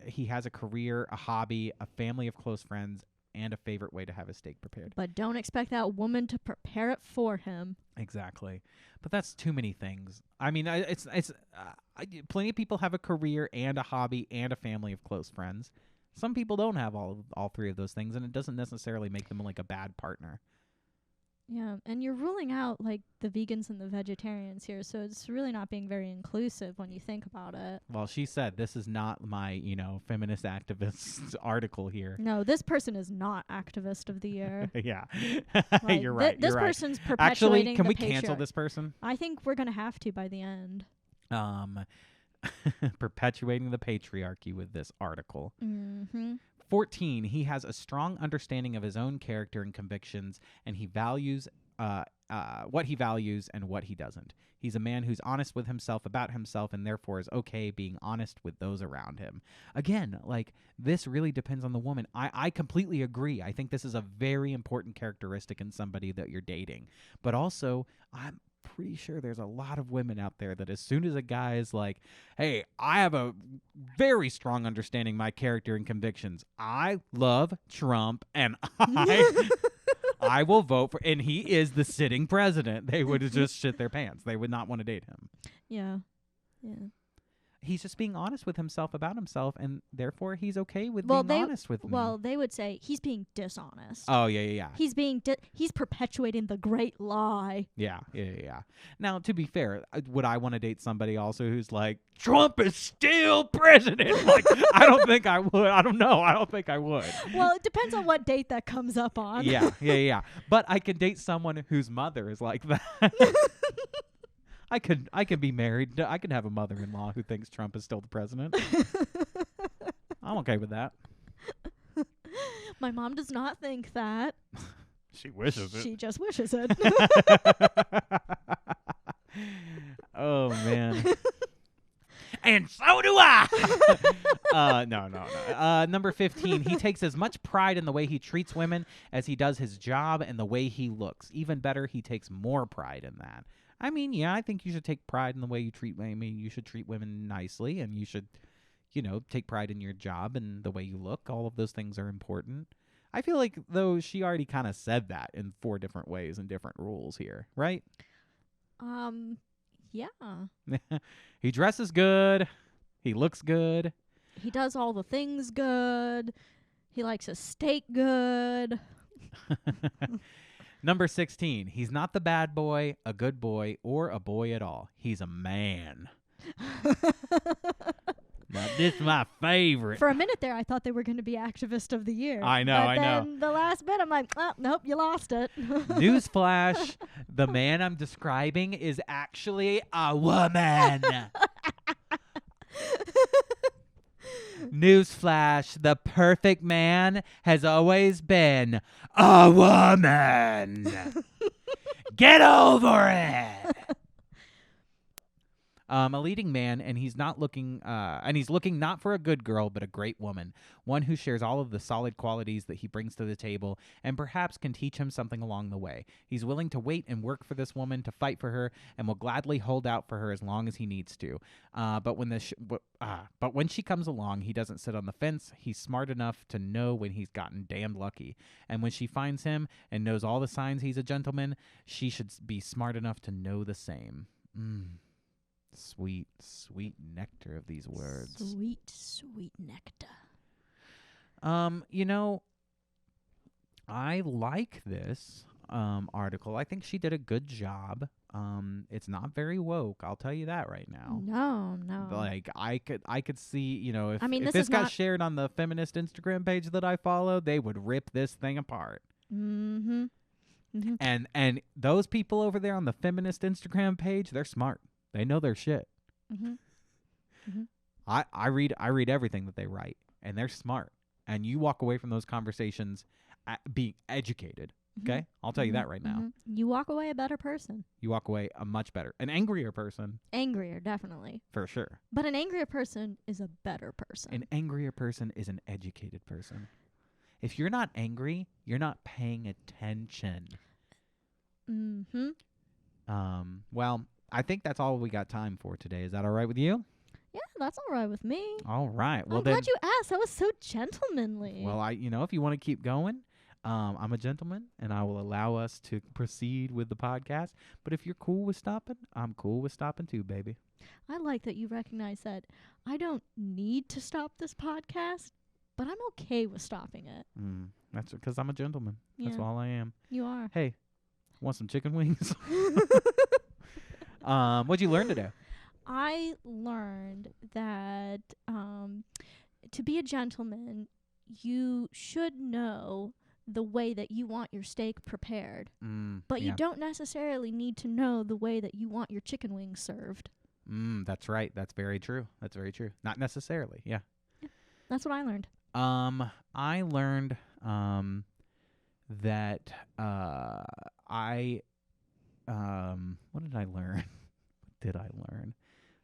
he has a career, a hobby, a family of close friends, and a favorite way to have his steak prepared. But don't expect that woman to prepare it for him. Exactly. But that's too many things. I mean, plenty of people have a career and a hobby and a family of close friends. Some people don't have all three of those things, and it doesn't necessarily make them like a bad partner. Yeah, and you're ruling out like the vegans and the vegetarians here, so it's really not being very inclusive when you think about it. Well, she said this is not my, feminist activist article here. No, this person is not activist of the year. Yeah. Like, You're right. This you're right. person's perpetuating Actually, can the we cancel patriarchy. this person? I think we're gonna have to by the end. Perpetuating the patriarchy with this article. Mm-hmm. 14, he has a strong understanding of his own character and convictions, and he values what he values and what he doesn't. He's a man who's honest with himself about himself and therefore is okay being honest with those around him. Again, like, this really depends on the woman. I completely agree. I think this is a very important characteristic in somebody that you're dating. But also, I'm pretty sure there's a lot of women out there that as soon as a guy is like, hey, I have a very strong understanding of my character and convictions. I love Trump and I will vote for, and he is the sitting president. They would just shit their pants. They would not want to date him. Yeah. He's just being honest with himself about himself, and therefore he's okay with Well, being honest with me. Well, they would say he's being dishonest. Oh, yeah. He's he's perpetuating the great lie. Yeah. Now, to be fair, would I want to date somebody also who's like, Trump is still president? Like, I don't think I would. I don't know. I don't think I would. Well, it depends on what date that comes up on. Yeah. But I could date someone whose mother is like that. I could be married. I could have a mother-in-law who thinks Trump is still the president. I'm okay with that. My mom does not think that. She wishes it. She just wishes it. Oh, man. And so do I. No. Number 15, he takes as much pride in the way he treats women as he does his job and the way he looks. Even better, he takes more pride in that. I mean, yeah, I think you should take pride in the way you treat women. I mean, you should treat women nicely, and you should, take pride in your job and the way you look. All of those things are important. I feel like, though, she already kind of said that in 4 different ways and different rules here, right? Yeah. He dresses good. He looks good. He does all the things good. He likes his steak good. Number 16, he's not the bad boy, a good boy, or a boy at all. He's a man. Now, this is my favorite. For a minute there, I thought they were going to be Activist of the Year. I know. But then the last bit, I'm like, oh, nope, you lost it. Newsflash, the man I'm describing is actually a woman. Newsflash, the perfect man has always been a woman. Get over it. A leading man, and he's looking not for a good girl, but a great woman, one who shares all of the solid qualities that he brings to the table, and perhaps can teach him something along the way. He's willing to wait and work for this woman, to fight for her, and will gladly hold out for her as long as he needs to. But when she comes along, he doesn't sit on the fence. He's smart enough to know when he's gotten damned lucky, and when she finds him and knows all the signs he's a gentleman, she should be smart enough to know the same. Sweet, sweet nectar of these words. Sweet, sweet nectar. I like this article. I think she did a good job. It's not very woke, I'll tell you that right now. No. Like, I could see, if this this is got not shared on the feminist Instagram page that I follow, they would rip this thing apart. Mm-hmm. And those people over there on the feminist Instagram page, they're smart. They know their shit. I read everything that they write, and they're smart. And you walk away from those conversations being educated. Okay, I'll tell you that right now. You walk away a better person. You walk away a much better, an angrier person. Angrier, definitely. For sure. But an angrier person is a better person. An angrier person is an educated person. If you're not angry, you're not paying attention. Well, I think that's all we got time for today. Is that all right with you? Yeah, that's all right with me. All right. Well, I'm glad you asked. That was so gentlemanly. Well, if you want to keep going, I'm a gentleman, and I will allow us to proceed with the podcast. But if you're cool with stopping, I'm cool with stopping too, baby. I like that you recognize that I don't need to stop this podcast, but I'm okay with stopping it. That's because I'm a gentleman. Yeah. That's all I am. You are. Hey, Want some chicken wings? What'd you learn today? I learned that to be a gentleman, you should know the way that you want your steak prepared, but you don't necessarily need to know the way that you want your chicken wings served. That's right. That's very true. That's very true. Not necessarily. Yeah. That's what I learned. I learned that what did I learn? What did I learn?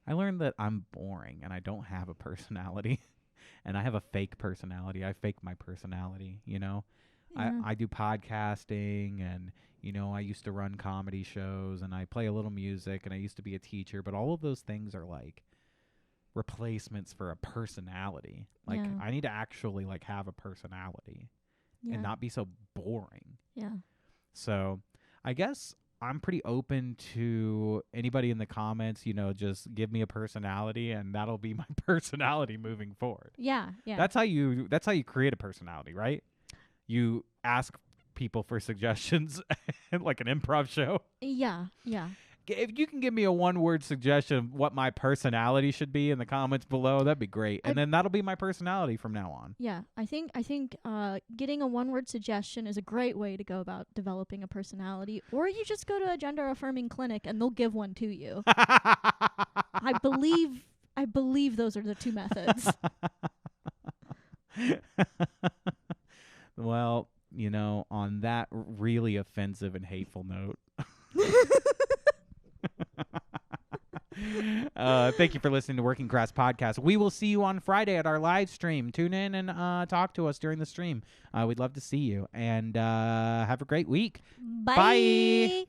I learned that I'm boring and I don't have a personality. And I have a fake personality. I fake my personality, you know? Yeah. I do podcasting and, you know, I used to run comedy shows and I play a little music and I used to be a teacher. But all of those things are like replacements for a personality. Like, Yeah. I need to actually, like, have a personality Yeah. and not be so boring. Yeah. So I guess I'm pretty open to anybody in the comments, you know, just give me a personality and that'll be my personality moving forward. Yeah. Yeah. That's how you create a personality, right? You ask people for suggestions like an improv show. Yeah. Yeah. If you can give me a one-word suggestion of what my personality should be in the comments below, that'd be great. And then that'll be my personality from now on. Yeah, I think getting a one-word suggestion is a great way to go about developing a personality. Or you just go to a gender-affirming clinic and they'll give one to you. I believe those are the two methods. Well, you know, on that really offensive and hateful note. Thank you for listening to Working Crass Podcast. We will see you on Friday at our live stream. Tune in and talk to us during the stream. We'd love to see you. And have a great week. Bye. Bye.